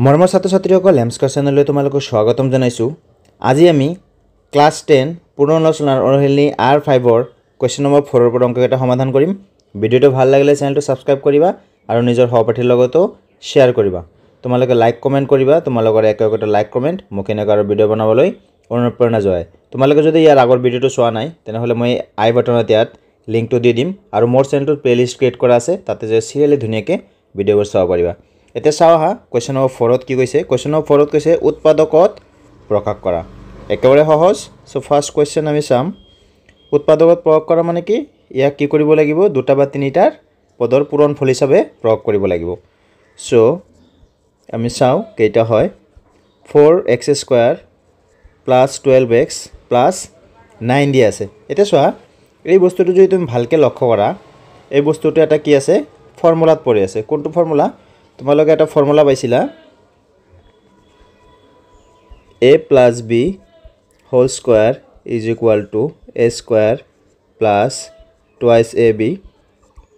মৰমৰ ছাত্ৰ-ছাত্ৰীসকল লেমস্কাৰ চেনেললৈ তোমালোকক স্বাগতম জনাইছোঁ। আজি আমি ক্লাছ 10 পুনৰালোচনাৰ অনুশীলনী R5ৰ কোৱেশ্চন নম্বৰ 4ৰ পৰা অংককেইটা সমাধান কৰিম। ভিডিঅ'টো ভাল লাগিলে চেনেলটো ছাবস্ক্ৰাইব কৰিবা আৰু নিজৰ সহপাঠীৰ লগতো শ্বেয়াৰ কৰিবা। তোমালোকে লাইক কমেণ্ট কৰিবা। তোমালোকৰ একটা লাইক কমেণ্ট মোক এনেকৈ আৰু ভিডিঅ' বনাবলৈ অনুপ্ৰেৰণা যোগায়। তোমালোকে যদি ইয়াৰ আগৰ ভিডিঅ'টো চোৱা নাই তেনেহ'লে মই আই বাটনত ইয়াত লিংকটো দি দিম আৰু মোৰ চেনেলটোত প্লেলিষ্ট ক্ৰিয়েট কৰা আছে, তাতে যে চিৰিয়েলি ধুনীয়াকৈ ভিডিঅ'বোৰ চাব পাৰিবা। এতিয়া চাও হা কোৱেশ্চন নম্বৰ 4ত কি কৈছে। কোৱেশ্চন নম্বৰ 4ত কৈছে উৎপাদকত প্ৰকাশ কৰা। একেবাৰে সহজ। সো ফাৰ্স্ট কোৱেশ্চন আমি চাম। উৎপাদকত প্ৰয়োগ কৰা মানে কি? ইয়াক কি কৰিব লাগিব? দুটা বা তিনিটাৰ পদৰ পূৰণফল হিচাপে প্ৰয়োগ কৰিব লাগিব। সো আমি চাও কেইটা হয়। 4x² প্লাস 12x প্লাস 9 দিয়া আছে। এটা চোৱা এই বস্তুটো যদি তুমি ভালকে লক্ষ্য কৰা, এই বস্তুটো এটা কি আছে? ফৰ্মুলাত পৰি আছে। কোনটো ফৰ্মুলা? তোমালোকে এটা ফৰ্মুলা পাইছিলা a plus b whole square is equal to a square plus twice ab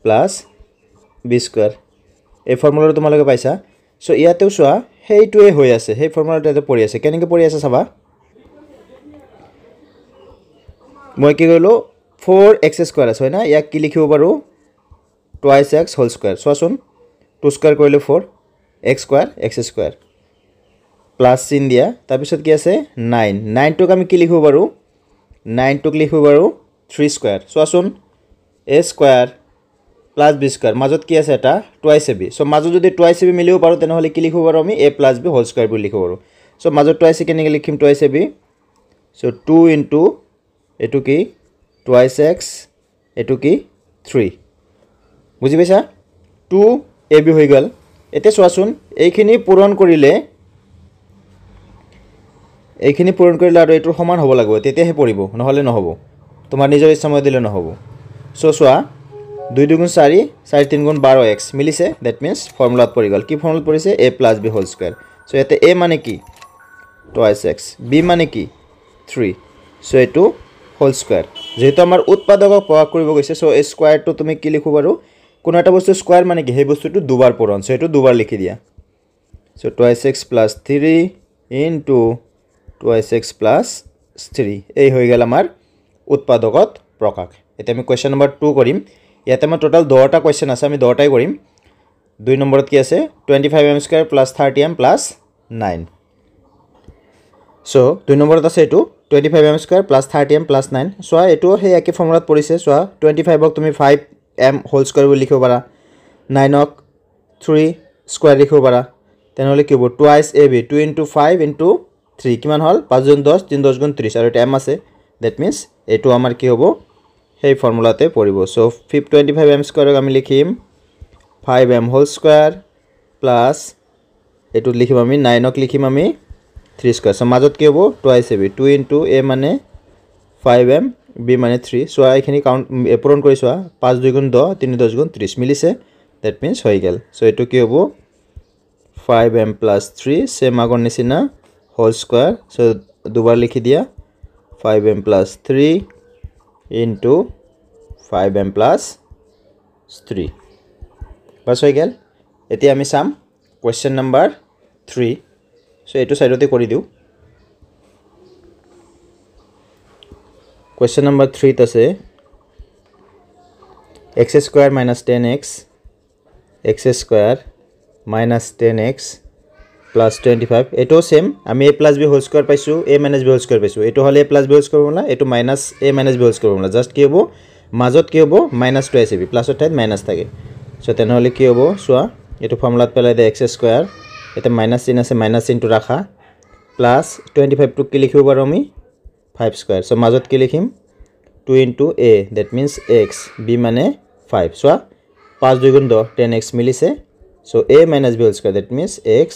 plus b square। এই ফৰ্মুলাটো তোমালোকে পাইছা। সো ইয়াতেও চোৱা সেইটোৱে হৈ আছে, সেই ফৰ্মুলাটো ইয়াতে পৰি আছে। কেনেকৈ পৰি আছে চাবা। মই কি কৰিলোঁ 4x² আছে হয় না, ইয়াক কি লিখিব পাৰোঁ? twice x whole square। চোৱাচোন 2 স্কয়াৰ কৰিলে 4 x স্কয়াৰ x² প্লাস চিন দিয়া, তাৰপিছত কি আছে 9। 9টোক আমি কি লিখিব পাৰোঁ? 9টোক লিখিব পাৰোঁ 3 স্কয়াৰ। চোৱাচোন a square plus b square, মাজত কি আছে? এটা টুৱাইস ab। সো মাজত যদি টুৱাইস ab মিলিব পাৰোঁ তেনেহ'লে কি লিখিব পাৰোঁ? আমি a plus b whole square বুলি লিখিব পাৰোঁ। সো মাজত টুৱাইস কেনেকৈ লিখিম? Twice ab। সো 2 ইনটু এটো কি টুৱাইস x, এটো কি 3। বুজি পাইছা? 2 ab হৈ গ'ল। এতিয়া চোৱাচোন এইখিনি পূৰণ কৰিলে আৰু এইটোৰ সমান হ'ব লাগিব, তেতিয়াহে পৰিব, নহ'লে নহ'ব। তোমাৰ নিজৰ ইচ্ছা মতে দিলে নহ'ব। সো চোৱা 2 2 গুণ 4 4 3 গুণ 12x মিলিছে। দ্যাট মিন্স ফৰ্মুলাত পৰি গ'ল। কি ফৰ্মুলাত পৰিছে? a plus b whole square। So ইয়াতে a মানে কি? twice x, b মানে কি? 3। সো এইটো হোল স্কয়াৰ। যেহেতু আমাৰ উৎপাদকক প্ৰকাশ কৰিব গৈছে, সো এই স্কয়াৰটো তুমি কি লিখিব পাৰোঁ? কোনো এটা বস্তু স্কয়াৰ মানে কি? সেই বস্তুটো দুবাৰ পূৰণ। সো এইটো দুবাৰ লিখি দিয়া। So twice x plus 3 into twice x plus 3 এই হৈ গ'ল আমাৰ উৎপাদকত প্ৰকাশ। এতিয়া আমি কোৱেশ্চন নম্বৰ 2 কৰিম। ইয়াতে আমাৰ টোটাল 10টা কোৱেশ্চন আছে, আমি 10টাই কৰিম। 2 নম্বৰত কি আছে? 25m² plus 30m plus 9। So 2 নম্বৰত আছে এইটো 25m² plus 30m plus 9। চোৱা এইটো সেই একে ফৰ্মুলাত পৰিছে। চোৱা 25ক তুমি 5m হোল স্কয়াৰ বুলি লিখিব পাৰা, 9ক 3 স্কয়াৰ লিখিব পাৰা। তেনেহ'লে কি হ'ব? টুৱাইস ab 2 into 5 into 3 কিমান হ'ল? 5 গুণ 10 3 10 গুণ 30 আৰু এটা m আছে। দ্যাট মিন্স এইটো আমাৰ কি হ'ব? সেই ফৰ্মুলাতে পৰিব। সো 25m² আমি লিখিম 5m হোল স্কয়াৰ প্লাস এইটো লিখিম আমি 9ক লিখিম আমি 3 স্কয়াৰ। সো মাজত কি হ'ব? টুৱাইস ab 2 into a মানে 5m b মানে 3। চোৱা এইখিনি কাউণ্ট পূৰণ কৰি চোৱা 5 2 গুণ 10 3 10 গুণ 30 মিলিছে। দ্যাট মিন্স হৈ গ'ল। সো এইটো কি হ'ব? 5m plus 3 সেম আগৰ নিচিনা হোল স্কয়াৰ। সো দুবাৰ লিখি দিয়া 5m plus 3 into 5m plus 3 বাস হৈ গ'ল। এতিয়া আমি চাম কোৱেশ্চন নম্বৰ 3। সো এইটো সাইডতে কৰি দিও। কোৱেশ্চন নম্বৰ 3 ত আছে x² minus 10x x² minus 10x plus 25। এটো সেম, আমি a plus b whole square পাইছো, a minus b whole square পাইছো। এটো হলে a plus b whole square formula, এটো minus a minus b whole square formula. Just কি হ'ব? মাজত কি হ'ব? minus twice ab, প্লাস অৰ্থাৎ মাইনাস থাকে। সো তেনেহ'লে কি হ'ব? চোৱা এটো ফৰ্মুলাত পেলাই দে x², এটা মাইনাস চিন আছে, মাইনাস চিনটো ৰাখা, প্লাস 25 টো কি লিখিব পাৰো আমি? 5 স্কয়াৰ। সো মাজত কি লিখিম? 2 into a, that means x, b মানে 5। চোৱা 5 2 গুণ 10 10x মিলিছে। So a minus b whole square, that means x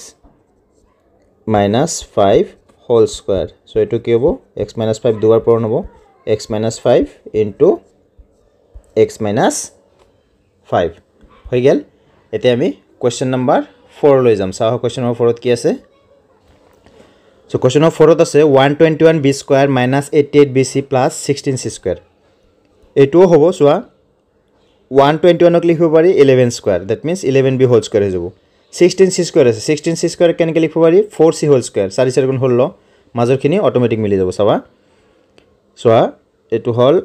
minus 5 whole square। So এটো কি হ'ব? x minus 5 দুবাৰ পূৰণ হ'ব, x minus 5 into x minus 5 হৈ গ'ল। এতিয়া আমি কোৱেশ্চন নম্বৰ 4 লৈ যাম। চাও কোৱেশ্চন নম্বৰ 4ত কি আছে। সো কোৱেশ্চন নম্বৰ 4ত আছে 121b² minus 88bc plus 16c²। এইটোও হ'ব। চোৱা 121ক লিখিব পাৰি 11 square, that means 11b whole square হৈ যাব। 16c স্কয়াৰ আছে 16c স্কয়াৰ কেনেকৈ লিখিব পাৰি 4c হোল স্কয়াৰ 4 4 গুণ 16 মাজৰখিনি অটোমেটিক মিলি যাব চাবা সোৱা এটো হল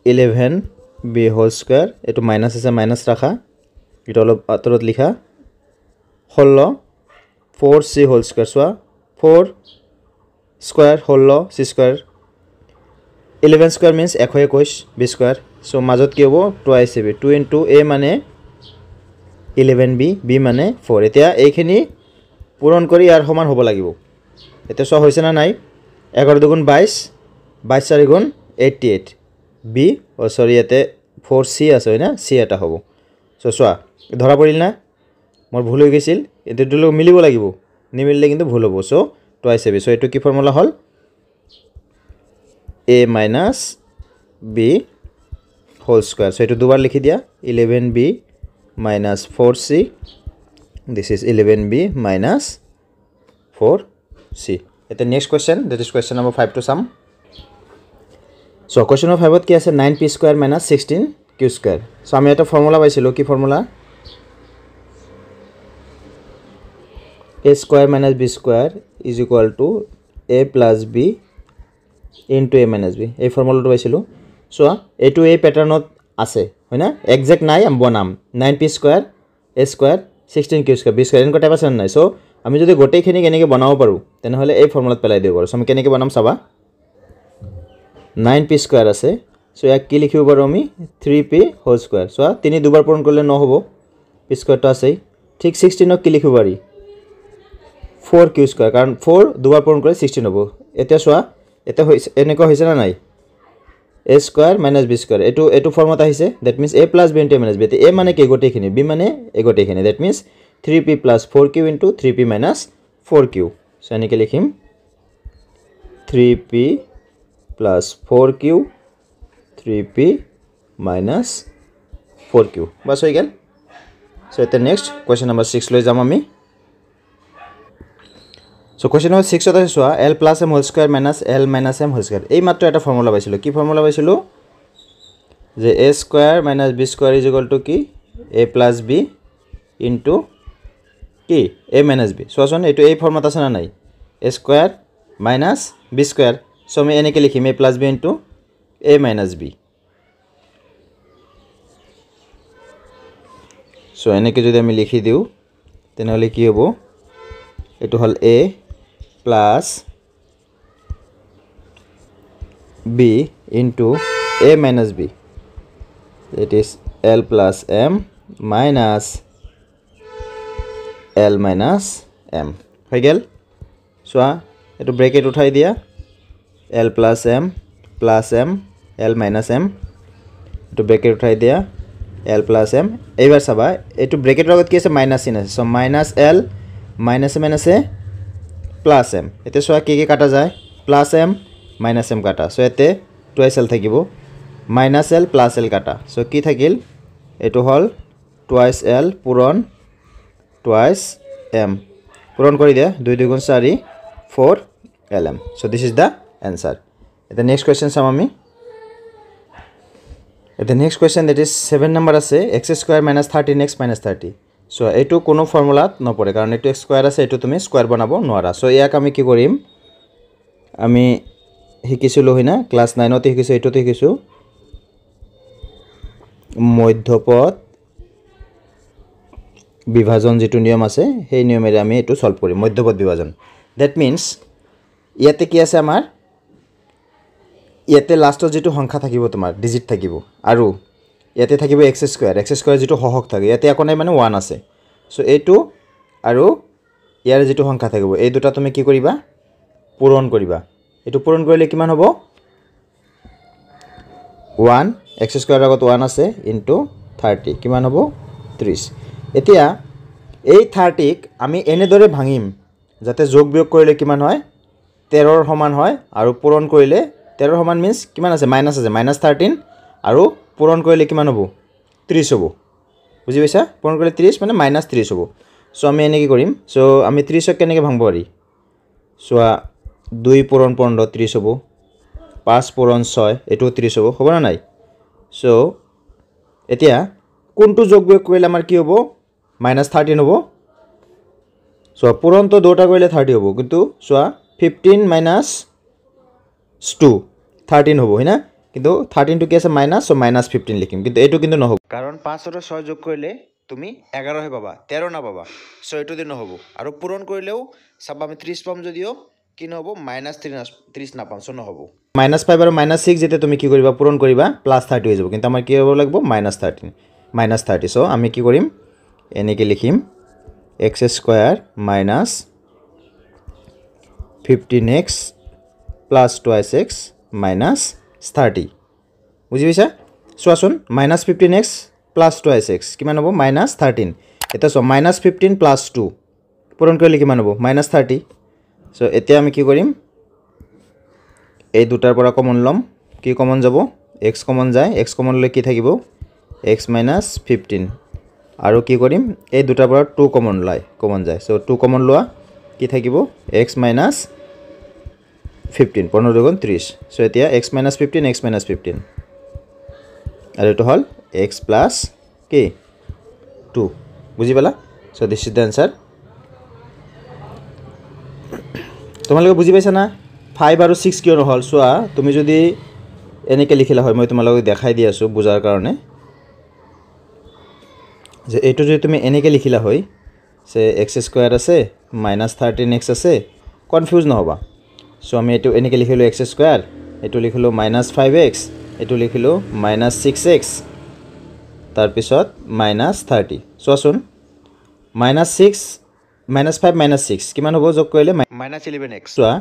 11b হোল স্কয়াৰ এটো মাইনাস আছে মাইনাস ৰাখা এটা অলপ আতৰত লিখা 16 4c হোল স্কয়াৰ সোৱা 4 square 16 c square 11 square means 121 b square so মাজত কি হ'ব টুৱাইস ab 2 into a মানে 11b b মানে 4 এতিয়া এইখিনি পূৰণ কৰি ইয়াৰ সমান হ'ব লাগিব এতিয়া সব হৈছে না নাই 11 দুগুণ 22 22 4 গুণ 88 b ও সৰি ইয়াতে 4c আছে না c এটা হ'ব সো সোৱা ধৰা পৰিল না মোৰ ভুল হৈ গৈছিল এটো দুলো মিলিব লাগিব নিমিলিলে কিন্তু ভুল হ'ব সো টুৱাইস ab সো এটো কি formula hall a minus b whole square so eto dubar likhi dia 11b minus 4c this is 11b minus 4c the next question that is question number 5 to sum so question number 5 ki ase 9p square minus 16q square so ami eta formula paisilo ki formula a square minus b square is equal to a plus b into a minus b এই ফর্মুলাটো পাইছিলো so এটো এই প্যাটার্নত আছে হয়না exact নাই আমি বনাম 9p square a square 16q square b square Enco type আছে নাই সো আমি যদি গোটেইখিনি কেনেকৈ বনাব পাৰো তেনে হলে এই ফৰ্মুলাত পেলাই দিব পাৰো সো আমি কেনেকৈ বনাম চাবা 9p স্কয়াৰ আছে সো ইয়াক কি লিখিব পাৰো আমি 3p হোল স্কয়াৰ সো তিনি দুবাৰ পূৰণ কৰিলে ন হ'ব p স্কয়াৰটো আছে ঠিক 16 ক কি লিখিব পাৰি 4q স্কয়াৰ কাৰণ 4 দুবাৰ পূৰণ কৰিলে 16 হ'ব এতিয়া সোৱা এটা এনেকৈ হৈছে না নাই a square minus b square এটো ফর্মত আহিছে that means a plus b into a minus b a মানে কি গোটেইখিনি b মানে a গোটেইখিনি that means 3p plus 4q into 3p minus 4q so এনেকৈ লিখিম 3p plus 4q 3p minus 4q বাস হৈ গেল সো এটা নেক্সট কোয়েশ্চন নাম্বার 6 লৈ যাম আমি So question number 6 আছে সোয়া l plus m whole square minus l minus m whole square এই মাত্র এটা ফর্মুলা পাইছিল কি ফর্মুলা পাইছিল যে a square minus b square is equal to কি a plus b into কি a minus b সোয়াছন এটো এই ফর্মত আছে না নাই a square minus b square so আমি এনেকে লিখিম a plus b into a minus b so এনেকে যদি আমি লিখি দিও তেনে হলে কি হ'ব এটো হল a plus b into a minus b it is l plus m minus l minus m হৈ গেল সোয়া এটো ব্র্যাকেট উঠাই দিয়া l plus m l minus m এটো ব্র্যাকেট উঠাই দিয়া l plus m এইবাৰ চাবা এটো ব্ৰ্যাকেটৰ আগত কি আছে মাইনাস চিন আছে so minus l minus m আছে plus m এতে সোয়া কি কি কাটা যায় plus m minus m কাটা সো এতে twice l থাকিব minus l plus l কাটা সো কি থাকিল এটো হল twice l পূরণ twice m পূরণ কৰি দিয়া 2 2 গুণ 4 4 lm so this is the answer the next question চাম আমি the next question that is 7 number আছে x square minus 13x minus 30 so এটো কোনো ফর্মুলাত নপৰে কাৰণ এটো x স্কয়াৰ আছে এটো তুমি স্কয়াৰ বনাব নোৱাৰা সো ইয়াক আমি কি কৰিম আমি শিকিছিলো হইনা ক্লাস 9 তে শিকিছো এটোতে শিকিছো মধ্যপদ বিভাজন যেটো নিয়ম আছে সেই নিয়মেৰে আমি এটো সলভ কৰিম মধ্যপদ বিভাজন that means ইয়াতে কি আছে আমাৰ ইয়াতে লাষ্টৰ যেটো সংখ্যা থাকিব তোমাৰ ডিজিট থাকিব আৰু ইয়াতে থাকিব x স্কয়ার যেটো হহক থাকে ইয়াতে একো নাই মানে 1 আছে সো এটো আৰু ইয়াৰ যেটো সংখ্যা থাকিব এই দুটা তুমি কি কৰিবা পূৰণ কৰিবা এটো পূৰণ কৰিলে কিমান হ'ব 1 x স্কয়ার আগত 1 আছে ইনটু 30 কিমান হ'ব 30 এতিয়া এই 30 ক আমি এনেদৰে ভাঙিম যাতে যোগ বিয়োগ কৰিলে কিমান হয় 13 ৰ সমান হয় আৰু পূৰণ কৰিলে 13 ৰ সমান মিন্স কিমান আছে মাইনাস আছে মাইনাস 13 আৰু পূৰণ কৰিলে কিমান হ'ব 30 হ'ব বুজি পাইছা পূৰণ কৰিলে 30 মানে মাইনাস 30 হ'ব সো আমি এনে কি কৰিম সো আমি 30 ক কেনেকৈ ভাঙব পাৰি সো 2 পূৰণ 15 30 হ'ব 5 পূৰণ 6 এটো 30 হ'ব না নাই সো এতিয়া কোনটো যোগ বিয়োগ কৰিলে আমাৰ কি হ'ব মাইনাছ 13 হ'ব চোৱা পুৰণটো দুটা কৰিলে 30 হ'ব কিন্তু চোৱা 15 মাইনাছ 2 13 হ'ব হয়না কিন্তু 13 টো কি আছে মাইনাছ সো মাইনাছ 15 লিখিম কিন্তু এইটো কিন্তু নহব কাৰণ 5 আৰু 6 যোগ কৰিলে তুমি 11 হে পাবা 13 না পাবা সো এইটো দি নহব আৰু পূৰণ কৰিলেও সব আমি 30 পাম যদিও কি নহব মাইনাছ 30 না পাম সো নহব মাইনাছ 5 আৰু মাইনাছ 6 যেতে তুমি কি কৰিবা পূৰণ কৰিবা প্লাস 30 হৈ যাব কিন্তু আমাৰ কি হ'ব লাগিব মাইনাছ 30 সো আমি কি কৰিম এনেকে লিখিম x square minus 15x plus 2x minus 30 বুঝি পাইছা চোৱাচোন minus 15x plus 2x কিমান হ'ব minus 13 এটা সো minus 15 plus 2 পূৰণ কৰিলে কিমান হ'ব minus 30 সো এতিয়া আমি কি কৰিম এই দুটাৰ পৰা কমন লম কি কমন যাব x কমন যায় x কমন লৈ কি থাকিব x minus 15 আৰু কি কৰিম এই দুটাৰ পৰা 2 কমন যায় সো 2 কমন লোৱা কি থাকিব x minus 15 15 দুগুণ 30 সো এতিয়া x minus 15 x minus 15 আৰু এটো হল x plus কি 2 বুজি পালা so this is the answer তোমালোকে বুজি পাইছা না 5 আৰু 6 কিয় নহল সোৱা তুমি যদি এনেকে লিখিলা হয় মই তোমালোকক দেখাই দি আছো বুজাৰ কাৰণে যে এটো যদি তুমি এনেকে লিখিলা হয় সে x স্কয়ার আছে -13x আছে কনফিউজ নহবা সো আমি এটো এনেকে লিখিলো x স্কয়ার এটো লিখিলো -5x এটো লিখিলো -6x তার পিছত -30 সোৱাচোন -6 -5 -6 কিমান হ'ব যোগ কৰিলে -11x সোৱা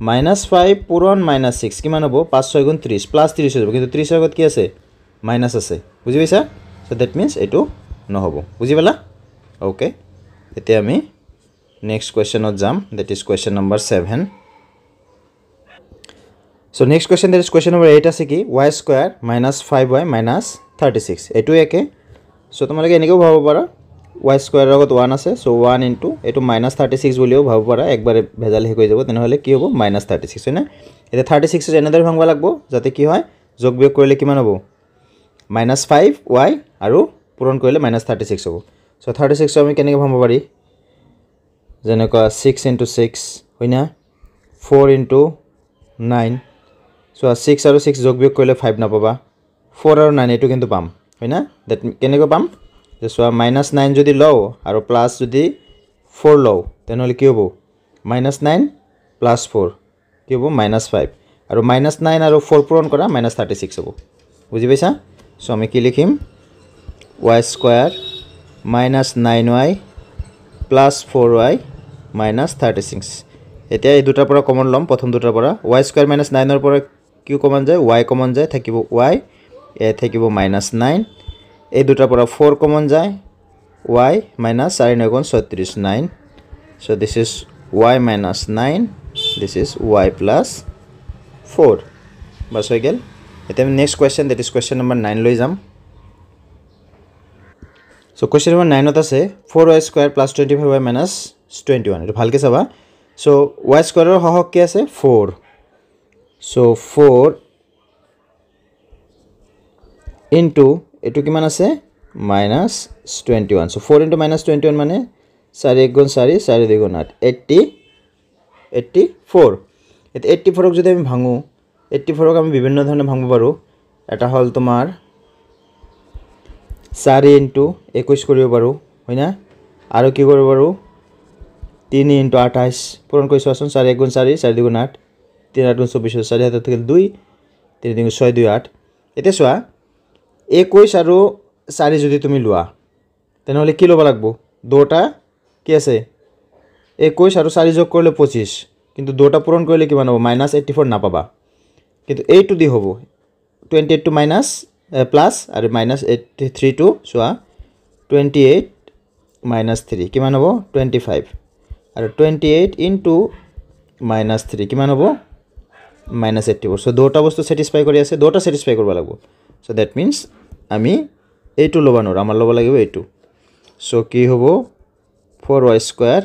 -5 পূৰণ -6 কিমান হ'ব 5 6 গুণ 30 প্লাস 30 হৈ যাব কিন্তু 30 আগত কি আছে মাইনাস আছে বুজি পাইছা সো দ্যাট মিন্স এটো নহব বুজি পালা ওকে এতিয়া আমি নেক্সট কোৱেশ্চনত যাম that is question number 7 so next question that is question number 8 আছে কি y স্কয়াৰ -5y -36 এটো একে সো তোমালোকে এনেকৈ ভাবব পাৰা y স্কয়ার লগত 1 আছে সো 1 ইনটু এটো -36 বলিও ভাবব পাৰা একবারে ভেজাল হে হৈ যাব তেনেহলে কি হ'ব -36 হয় না এটা 36 এর এনেদৰে ভাঙবা লাগবো যাতে কি হয় যোগ বিয়োগ কৰিলে কিমান হ'ব -5y আৰু পূৰণ কৰিলে -36 হ'ব সো 36 আমি কেনেকৈ ভাঙব পাৰি যেনেকৈ 6 * 6 হয়না 4 * 9 সো 6 আৰু 6 যোগ বিয়োগ কৰিলে 5 নাপাবা 4 আৰু 9 এটো কিন্তু পাম হয়না দ্যাট কেনেকৈ পাম যে সো -9 যদি লও আৰু প্লাস যদি 4 লও তেনেহলে কি হ'ব -9 + 4 কি হ'ব -5 আৰু -9 আৰু 4 পূৰণ কৰা -36 হ'ব বুজি পাইছা সো আমি কি লিখিম y square -9y plus 4y -36 এতিয়া এই দুটাৰ পৰা কমন লম প্ৰথম দুটাৰ পৰা y square -9 ৰ পৰা কি কমন যায় y কমন যায় থাকিব y এ থাকিব -9 এই দুটাৰ পৰা 4 কমন যায় y -4 9 গুণ 36 9 so this is y -9 this is y plus 4 বাস হৈ গেল এতিয়া আমি next question that is question number 9 লৈ যাম So question number 9 আছে 4y square plus 25y minus 21 এটো ভালকে চাবা so y square ৰ হহক কি আছে 4 so 4 into এটো কিমান আছে minus 21 so 4 into minus 21 মানে 4 1 গুণ 4 4 2 গুণ 8 84 এত 84 ক যদি আমি ভাঙো 84 ক আমি বিভিন্ন ধৰণে ভাঙব পাৰো এটা হল তোমাৰ 4 into 21 কৰিব পাৰো হয়না আৰু কি কৰিব পাৰো 3 into 28 পূৰণ কৰিছো আসন 4 1 গুণ 4 4 2 গুণ 8 3 8 গুণ 24 4 হাতে থেকে 2 3 3 6 2 8 এতে সোৱা 21 আৰু 4 যদি তুমি লোৱা তেনেহলে কি লব লাগব দুটা কি আছে 21 আৰু 4 যোগ কৰিলে 25 কিন্তু দুটা পূৰণ কৰিলে কিমান হ'ব -84 না পাবা কিন্তু এইটো দি হ'ব 28 to minus plus আৰু -83 to সোৱা 28 minus 3 কিমান হ'ব 25 আৰু 28 into -3 কিমান হ'ব -84 সো দুটা বস্তু স্যাটিসফাই কৰি আছে দুটা স্যাটিসফাই কৰিব লাগিব সো দ্যাট মিন্স আমি এইটো লবা নৰা আমাৰ লব লাগিব এইটো সো কি হ'ব 4y square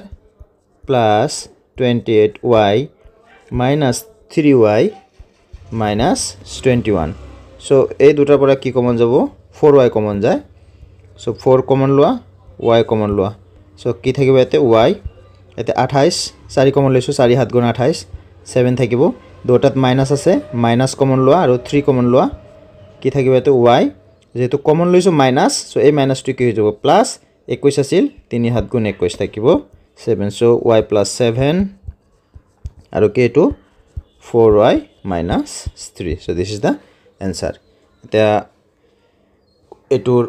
plus 28y minus 3y minus 21 so এই দুটাৰ পৰা কি কমন যাব 4y কমন যায় সো 4 কমন লোৱা y কমন লোৱা সো কি থাকিব এতে y এতে 28 4 কমন লৈছো 4 7 গুণ 28 7 থাকিব দুটাত মাইনাস আছে মাইনাস কমন লোৱা আৰু 3 কমন লোৱা কি থাকিব এতে y যেহেতু কমন লৈছো মাইনাস সো এই মাইনাসটো কি হৈ যাব প্লাস 21 আছিল 3 7 গুণ 21 থাকিব 7 সো y plus 7 আৰু কি এটো 4y minus 3 so this is the answer এতিয়া এটোৰ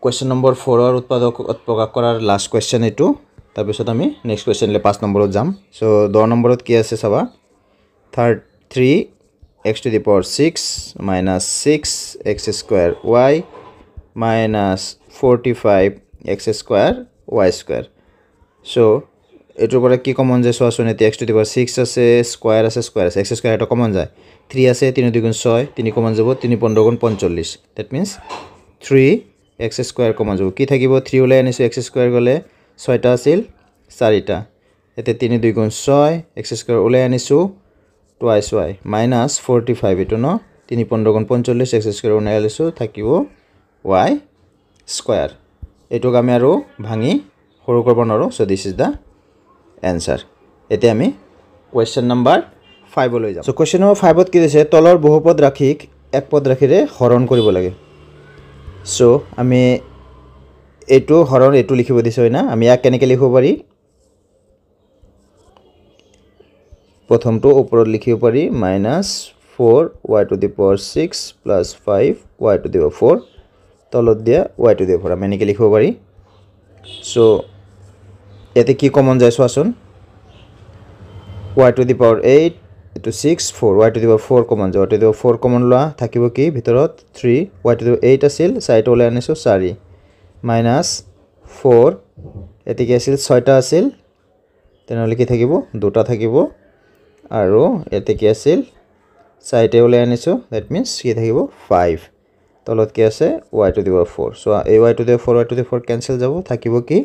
question number 4 ৰ উৎপাদক প্ৰকাশ কৰাৰ লাষ্ট question এটো তাৰ পিছত আমি নেক্সট question লে 5 নম্বৰত যাম সো 10 নম্বৰত কি আছে চাবা 3 x to the power 6 minus 6 x square y minus 45 x square y square so এটোৰ পৰা কি কমন যায় সোৱাচোন এতে x to the power 6 আছে স্কয়ার আছে x স্কয়ার এটা কমন যায় 3 আছে 3 2 গুণ 6 3 কমন যাব 3 15 গুণ 45 that means 3 x square common যাব কি থাকিব 3 ওলাই আনিছো x স্কয়ার গলে 6টা আছিল 4টা এতে 3 2 গুণ 6 x স্কয়ার ওলাই আনিছো twice y minus 45 এটো ন 3 15 গুণ 45 x স্কয়ার ওলাই আনিছো থাকিব y স্কয়ার এটোক আমি আৰু ভাঙি সৰু কৰিব নৰো so this is the answer এতে আমি question number 5 লৈ যাম so question number 5 ত কি দিছে তলৰ বহুপদ ৰাখিক এক পদ ৰাখিৰে হৰণ কৰিব লাগে so আমি এটো হৰণ এটো লিখিব দিছে হয় না আমি এক কেনেকৈ লিখিব পাৰি প্ৰথমটো ওপৰত লিখিব পাৰি -4 y to the power 6 plus 5 y to the power 4 তলত দিয়া y to the power আমি এনেকৈ লিখিব পাৰি so এতে কি কমন যায় সোৱাচোন y to the power 8 to 6 4 y to the power 4 common যায় y to the power 4 common লোৱা থাকিব কি ভিতৰত 3 y to the power 8 আছিল সাইড ওলাই আনিছো 4 minus 4 এতে কি আছিল 6টা আছিল তেনেহলে কি থাকিব দুটা থাকিব আৰু এতে কি আছিল সাইডে ওলাই আনিছো that means কি থাকিব 5 তলত কি আছে y to the power 4 so এই y to the power 4 y to the power cancel যাব থাকিব কি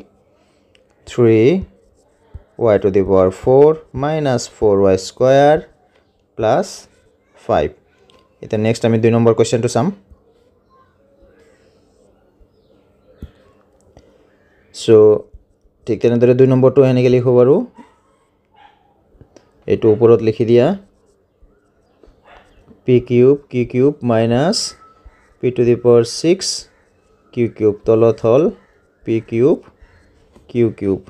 3 y to the power 4 minus 4y square plus 5 এটা নেক্সট আমি 2 নম্বৰ কোৱেশ্চনটো চাম সো ঠিক তেনেদৰে 2 নম্বৰটো এনেকৈ লিখিব পাৰো এটো ওপৰত লিখি দিয়া p cube minus p to the power 6 q cube তলত হল p cube q cube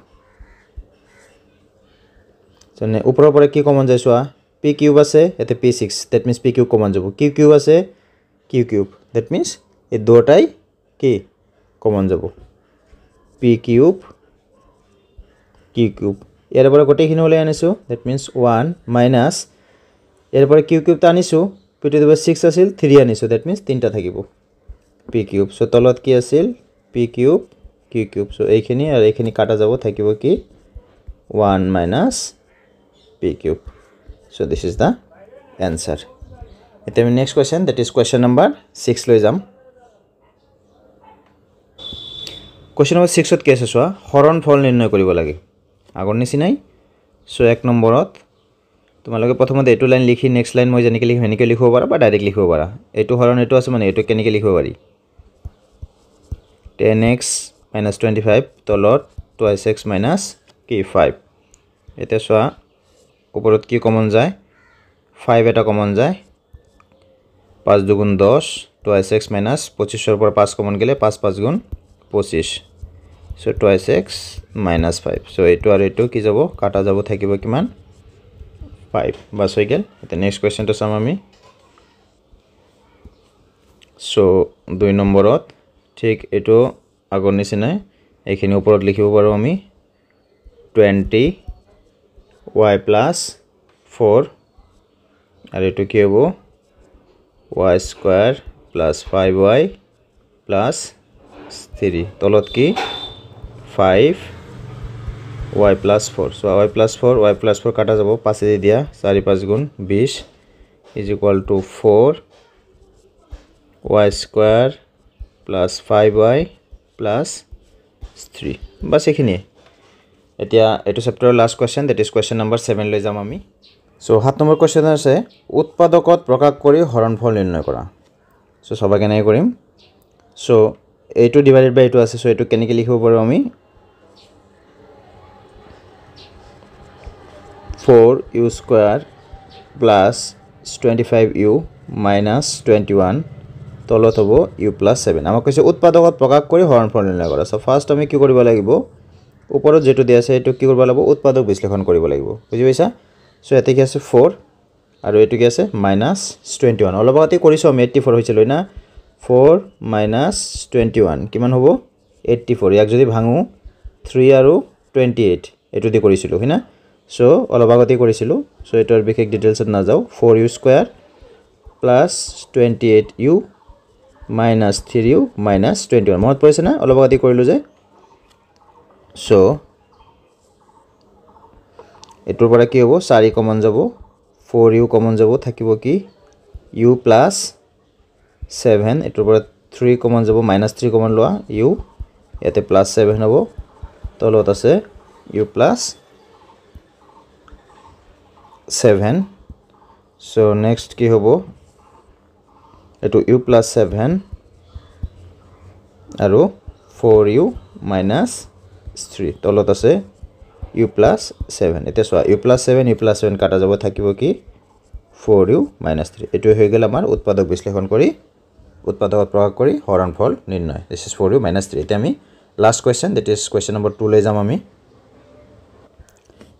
জনে উপৰৰ পৰা কি কমন যায় সোৱা p cube আছে এতে p6 that means p cube common যাব q cube আছে q cube that means এই দুটাই কি কমন যাব p cube q cube ইয়াৰ পৰা গোটেইখিনি ওলাই আনিছো that means 1 minus ইয়াৰ পৰা q cube টা আনিছো p to the power 6 আছিল 3 আনিছো that means তিনটা থাকিব p cube so তলত কি আছিল p cube q cube so এইখিনি আৰু এইখিনি কাটা যাব থাকিব কি 1 minus p cube so this is the answer এতিয়া আমি next question that is question number 6 লৈ যাম question number 6 ত কি আছে সোৱা হৰণ ফল নিৰ্ণয় কৰিব লাগে আগৰ নিচিনাই সো এক নম্বৰত তোমালোকে প্ৰথমতে এটো লাইন লিখি নেক্সট লাইন মই যেনেকৈ লিখো হেনেকৈ লিখিব পাৰা বা ডাইৰেক্ট লিখিব পাৰা এটো হৰণ এটো আছে মানে এটো কেনেকৈ লিখিব পাৰি 10x minus 25 তলত 2x minus কি 5 এতে সোৱা ওপৰত কি কমন যায় 5 এটা কমন যায় 5 2 গুণ 10 2x minus 25 ৰ পৰা 5 কমন গলে 5 5 গুণ 25 so 2x minus 5 so এটো আৰু এটো কি যাব কাটা যাব থাকিব কিমান 5 বাস হৈ গেল এটা নেক্সট কোৱেশ্চনটো চাম আমি so 2 নম্বৰত ঠিক এটো আগৰ নিচিনাই এইখিনি ওপৰত লিখিব পাৰো আমি 20 y plus 4 আৰু এটো কি হ'ব y square plus 5y plus 3 তলত কি 5 y plus 4 so y plus 4 কাটা যাব 5 এ দিয়া 4 5 গুণ 20 is equal to 4 y square plus 5y plus 3 বাস এখিনি এতিয়া এটো চ্যাপ্টাৰৰ last question that is question number 7 লৈ যাম আমি so 7 নম্বৰ কোৱেশ্চন আছে উৎপাদকত প্ৰকাশ কৰি হৰণফল নিৰ্ণয় কৰা so সবাই কেনে কৰিম so এইটো ডিভাইডেড বাই এইটো আছে সো এইটো কেনেকৈ লিখিব পাৰো আমি 4u square plus 25u minus 21 তলত হ'ব u প্লাস 7 আমাক কৈছে উৎপাদকত প্ৰকাশ কৰি হৰণফল নিৰ্ণয় কৰা সো ফাৰ্স্ট আমি কি কৰিব লাগিব ওপৰত যেটো দিয়া আছে এটো কি কৰিব লাগিব উৎপাদক বিশ্লেষণ কৰিব লাগিব বুজি পাইছা সো এতে কি আছে 4 আৰু এটো কি আছে মাইনাস 21 অলপ আগতে কৰিছো আমি 84 হৈছিল না 4 minus 21 কিমান হ'ব 84 ইয়াক যদি ভাঙো 3 আৰু 28 এটো দি কৰিছিলো হয়না সো অলপ আগতে কৰিছিলো সো এটোৰ বিশেষ ডিটেইলছত না যাও 4u square plus 28u minus 3u minus 21 মনত পৰিছে না অলপ আগতে কৰিলো যে সো এটোৰ পৰা কি হ'ব 4 কমন যাব 4u কমন যাব থাকিব কি u plus 7 এটোৰ পৰা 3 কমন যাব minus 3 কমন লোৱা u ইয়াতে plus 7 হ'ব তলত আছে u plus 7 so next কি হ'ব এটো u plus 7 আৰু 4u minus 3 তলত আছে u plus 7 এটা সোয়া u plus 7 কাটা যাব থাকিব কি 4u minus 3 এটো হৈ গেল আমাৰ উৎপাদক বিশ্লেষণ কৰি উৎপাদকত প্ৰকাশ কৰি হৰণফল নিৰ্ণয় this is 4u minus 3 এটা আমি last question that is question number 2 লৈ যাম আমি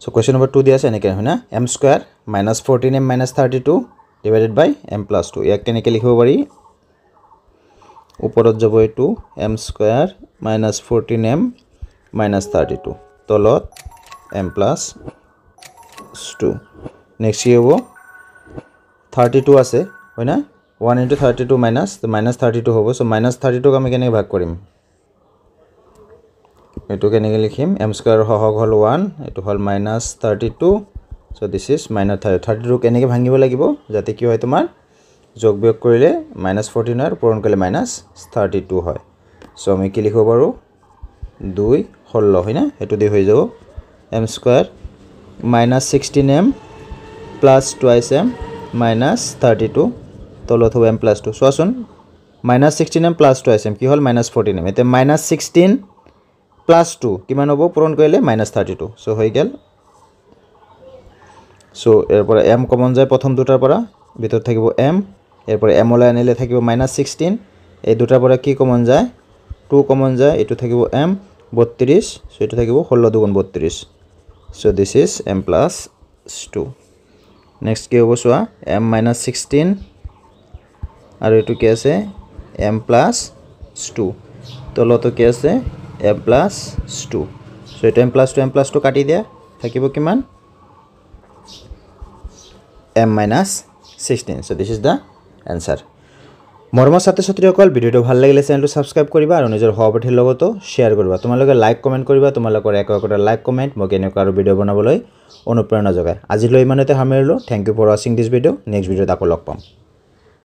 so question number 2 দিয়া আছে এনেকৈ হয়না m square minus 14m minus 32 divided by m plus 2 ইয়াক কেনেকৈ লিখিব পাৰি ওপৰত যাব এটো m square minus 14m minus 32 তলত m plus 2 next কি হ'ব 32 আছে হয়না 1 into 32 minus the minus 32 হ'ব so minus 32 আমি কেনে ভাগ কৰিম এটো কেনেকৈ লিখিম m square হক হল 1 এটো হল minus 32 so this is minus 32 কেনেকৈ ভাঙিব লাগিব যাতে কি হয় তোমাৰ যোগ বিয়োগ কৰিলে minus 14 আৰু পূৰণ কৰিলে minus 32 হয় so আমি কি লিখিব পাৰো 2 16 হয়না এটো দি হৈ যাব m square minus 16m plus twice m minus 32 তলত হ'ব m plus 2 সোয়াচোন minus 16m plus twice m কি হল minus 14m এতে minus 16 plus 2 কিমান হ'ব পূৰণ কৰিলে minus 32 so হৈ গেল so এৰ পৰা m কমন যায় প্ৰথম দুটাৰ পৰা ভিতৰত থাকিব m এৰ পৰা m ওলাই আনিলে থাকিব minus 16 এই দুটাৰ পৰা কি কমন যায় 2 কমন যায় এটো থাকিব m 32 so এটো থাকিব 16 দুগুণ 32 so this is m plus 2 next কি হ'ব সোয়া m minus 16 আৰু এটো কি আছে m plus 2 তলতো কি আছে m plus 2 so এটা m plus 2 কাটি দিয়া থাকিব কিমান m minus 16 so this is the answer মৰমৰ ছাত্ৰ-ছাত্ৰীসকল ভিডিওটো ভাল লাগিলে চেনেলটো সাবস্ক্ৰাইব কৰিবা আৰু নিজৰ সহপাঠীৰ লগতো শেয়াৰ কৰিবা তোমালোকে লাইক কমেন্ট কৰিবা তোমালোকৰ একটা লাইক কমেন্ট মোক এনেকুৱা আৰু ভিডিও বনাবলৈ অনুপ্ৰেৰণা যোগায় আজিলৈ ইমানতে সামৰিলো thank you for watching this video next ভিডিওত আকৌ লগ পাম